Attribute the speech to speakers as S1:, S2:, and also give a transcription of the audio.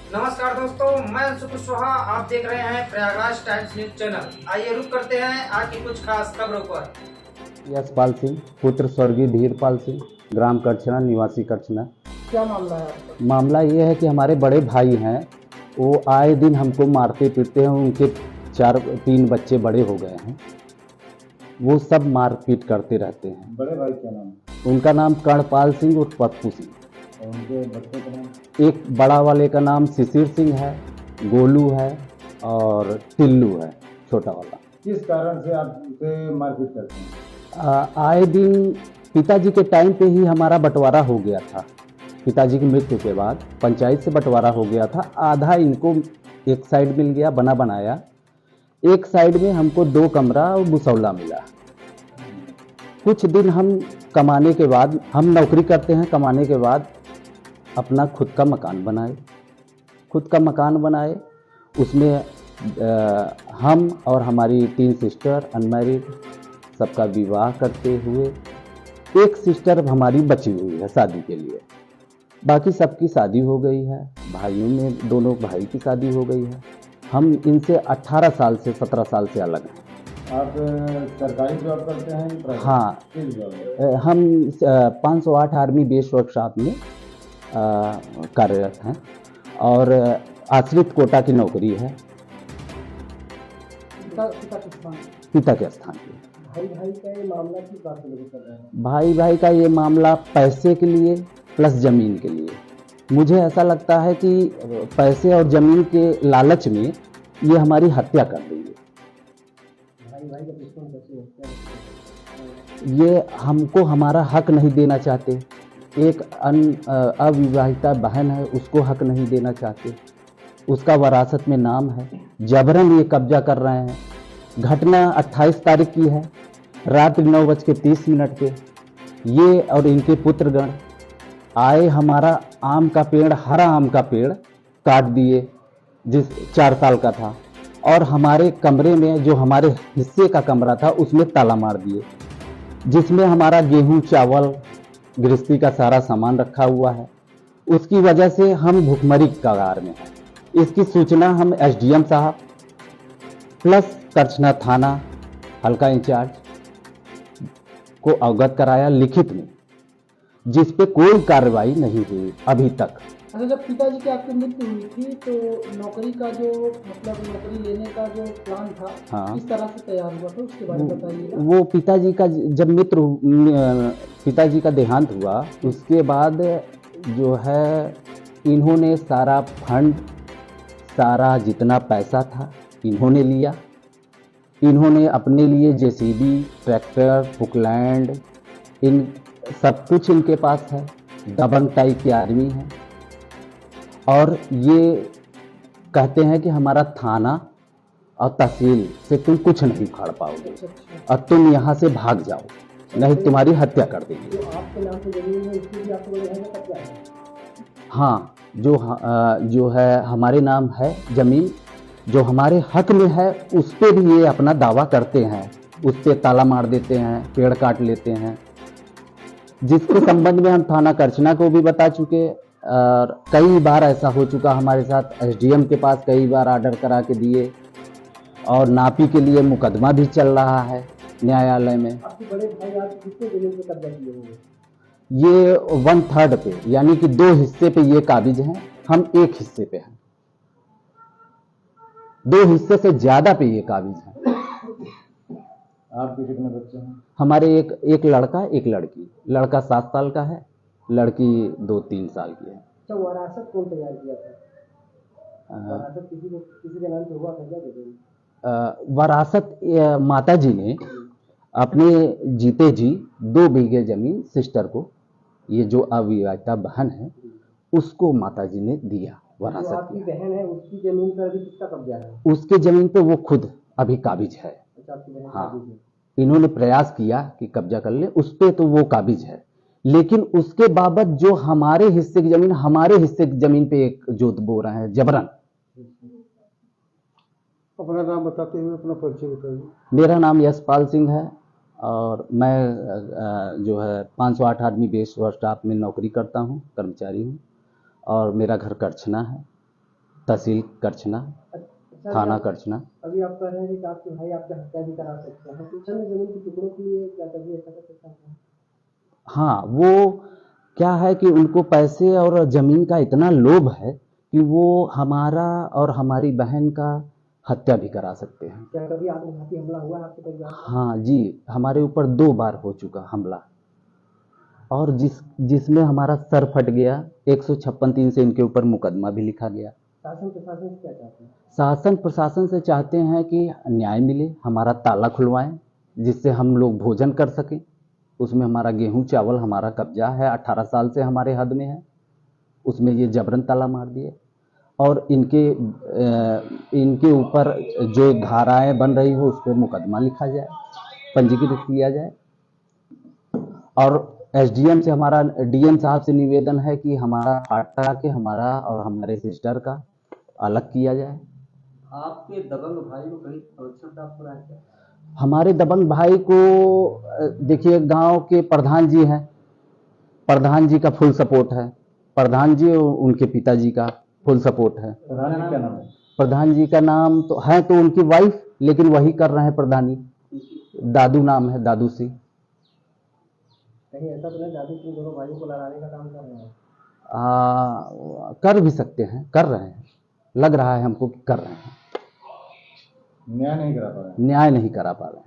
S1: नमस्कार दोस्तों, मैं अंशु कुशवाहा। आप देख रहे हैं प्रयागराज टाइम्स न्यूज चैनल। आइए रुक करते हैं आज की कुछ खास खबरों पर।
S2: यशपाल सिंह पुत्र स्वर्गीय धीरपाल सिंह, ग्राम करछना, निवासी करछना।
S1: क्या मामला है आपका?
S2: मामला ये है कि हमारे बड़े भाई हैं, वो आए दिन हमको मारते पीटते हैं। उनके 3 बच्चे बड़े हो गए हैं, वो सब मारपीट करते रहते हैं।
S3: बड़े भाई क्या नाम है?
S2: उनका नाम कर्णपाल सिंह और पप्पू सिंह।
S3: और उनके बच्चे का नाम?
S2: एक बड़ा वाले का नाम शिशिर सिंह है, गोलू है और टिल्लू है छोटा वाला।
S3: किस कारण से आप उसे मारपीट करते हैं?
S2: आए दिन पिताजी के टाइम पे ही हमारा बंटवारा हो गया था। पिताजी की मृत्यु के बाद पंचायत से बंटवारा हो गया था। आधा इनको एक साइड मिल गया बना बनाया, एक साइड में हमको 2 कमरा और मुसौला मिला। कुछ दिन हम कमाने के बाद, हम नौकरी करते हैं, कमाने के बाद अपना खुद का मकान बनाए। खुद का मकान बनाए, उसमें हम और हमारी 3 सिस्टर अनमैरिड, सबका विवाह करते हुए एक सिस्टर हमारी बची हुई है शादी के लिए। बाकी सबकी शादी हो गई है। भाइयों में दोनों भाई की शादी हो गई है। हम इनसे 18 साल से 17 साल से अलग हैं।
S3: आप सरकारी जॉब करते हैं? प्राइवेट?
S2: हाँ,
S3: किस जॉब में?
S2: हम 508 आर्मी बेस वर्कशॉप में कार्यरत हैं और आश्रित कोटा की नौकरी है। पिता के स्थान पे।
S1: भाई भाई का ये मामला किस बात को लेकर कर रहे हैं?
S2: भाई भाई का ये मामला पैसे के लिए प्लस ज़मीन के लिए। मुझे ऐसा लगता है कि पैसे और ज़मीन के लालच में ये हमारी हत्या कर दी है।
S1: भाई भाई का दुश्मन कैसे होता है?
S2: ये हमको हमारा हक नहीं देना चाहते। एक अविवाहिता बहन है, उसको हक नहीं देना चाहते। उसका वरासत में नाम है, जबरन ये कब्जा कर रहे हैं। घटना 28 तारीख की है, रात 9:30 पे ये और इनके पुत्रगण आए, हमारा आम का पेड़, हरा आम का पेड़ काट दिए, जिस 4 साल का था, और हमारे कमरे में, जो हमारे हिस्से का कमरा था, उसमें ताला मार दिए, जिसमें हमारा गेहूं, चावल, गृहस्थी का सारा सामान रखा हुआ है। उसकी वजह से हम भुखमरी की कगार में हैं। इसकी सूचना हम एसडीएम साहब प्लस करछना थाना हल्का इंचार्ज को अवगत कराया लिखित में, जिस पे कोई कार्रवाई नहीं हुई अभी तक।
S1: अच्छा, जब पिताजी की आपकी मृत्यु हुई थी तो नौकरी का जो नौकरी लेने का जो प्लान था,
S2: हाँ,
S1: किस तरह से तैयार हुआ था उसके बारे में बताइएगा।
S2: वो पिताजी का जब पिताजी का देहांत हुआ, उसके बाद जो है इन्होंने सारा फंड, सारा जितना पैसा था इन्होंने लिया। इन्होंने अपने लिए जेसीबी, ट्रैक्टर, पुकलैंड, इन सब कुछ इनके पास है। दबंग टाइप की आदमी है और ये कहते हैं कि हमारा थाना और तहसील से तुम कुछ नहीं उखाड़ पाओगे और तुम यहाँ से भाग जाओ, नहीं तुम्हारी हत्या कर देंगे।
S1: जो आपके नाम पे जमीन है उसकी भी आपको रहने का कब्जा है?
S2: हाँ, जो है हमारे नाम है जमीन, जो हमारे हक में है, उस पे भी ये अपना दावा करते हैं। उस पे ताला मार देते हैं, पेड़ काट लेते हैं, जिसके संबंध में हम थाना करछना को भी बता चुके। और कई बार ऐसा हो चुका हमारे साथ। एसडीएम के पास कई बार ऑर्डर करा के दिए और नापी के लिए मुकदमा भी चल रहा है न्यायालय में।
S1: आपके बड़े भाई आज कितने जमीन पे कब्जा किए होंगे?
S2: ये 1/3 पे, यानी कि 2 हिस्से पे ये काबिज हैं, हम 1 हिस्से पे हैं। 2 हिस्से से ज्यादा पे ये काबिज हैं।
S3: आपके कितने बच्चे हैं?
S2: हमारे एक लड़का, एक लड़की। लड़का 7 साल का है, लड़की 2-3 साल की है।
S1: अच्छा, वरासत कौन तैयार किया था? वरासत किसी के नाम पे हुआ था क्या जमीन?
S2: वरासत माता जी ने अपने जीते जी 2 बीघे जमीन सिस्टर को, ये जो अविवाहिता बहन है, उसको माता जी ने दिया वरासत।
S1: जो आपकी बहन है उसकी जमीन पर अभी किसका कब्जा है?
S2: उसके जमीन पे वो खुद अभी काबिज है।
S1: अच्छा, आपकी बहन
S2: हाँ,
S1: काबिज है।
S2: इन्होंने प्रयास किया कि कब्जा कर ले, उस पे तो वो काबिज है, लेकिन उसके बाबत जो हमारे हिस्से की जमीन, हमारे हिस्से की जमीन पे एक जोत बो रहे हैं जबरन।
S3: अपना नाम बताते हुए अपना परिचय बताइए।
S2: मेरा नाम यशपाल सिंह है और मैं जो है 508 आर्मी बेस वर्कशॉप में नौकरी करता हूँ, कर्मचारी हूँ, और मेरा घर करछना है। तहसील करछना, थाना करछना।
S4: अभी आप कह रहे हैं कि आपके भाई आपका हत्या भी करा सकते हैं, तो चंद जमीन के टुकड़ों के लिए क्या कभी ऐसा कर सकता है?
S2: हाँ, वो क्या है कि उनको पैसे और जमीन का इतना लोभ है कि वो हमारा और हमारी बहन का हत्या भी करा सकते हैं।
S4: क्या कभी आत्मघाती हमला हुआ है आपके परिवार पर?
S2: हाँ जी, हमारे ऊपर 2 बार हो चुका हमला, और जिसमें हमारा सर फट गया। 156(3) से इनके ऊपर मुकदमा भी लिखा गया।
S4: शासन प्रशासन से क्या चाहते हैं?
S2: शासन प्रशासन से चाहते हैं कि न्याय मिले, हमारा ताला खुलवाएं, जिससे हम लोग भोजन कर सकें। उसमें हमारा गेहूं चावल हमारा कब्जा है, 18 साल से हमारे हद में है, उसमें ये जबरन ताला मार दिए। और इनके ऊपर जो धाराएं बन रही हो उस पर मुकदमा लिखा जाए, पंजीकृत किया जाए। और एसडीएम से हमारा, डीएम साहब से निवेदन है कि हमारा हटा के हमारा और हमारे सिस्टर का अलग किया जाए।
S4: आपके दबंग भाई को कहीं संरक्षण प्राप्त हो रहा है क्या?
S2: हमारे दबंग भाई को देखिए, गांव के प्रधान जी हैं, प्रधान जी का फुल सपोर्ट है। प्रधान जी और उनके पिताजी का फुल सपोर्ट है।
S3: प्रधान जी क्या नाम है?
S2: प्रधान जी का नाम तो है, तो उनकी वाइफ, लेकिन वही कर रहे हैं प्रधानी। दादू नाम है, दादू सिंह।
S4: कहीं ऐसा तो नहीं दादू सिंह दोनों भाइयों को लड़ाने का काम कर रहे हैं?
S2: कर भी सकते हैं, कर रहे हैं, लग रहा है हमको कि कर रहे हैं।
S3: न्याय नहीं करा पा रहे हैं।
S2: न्याय नहीं करा पा रहे हैं।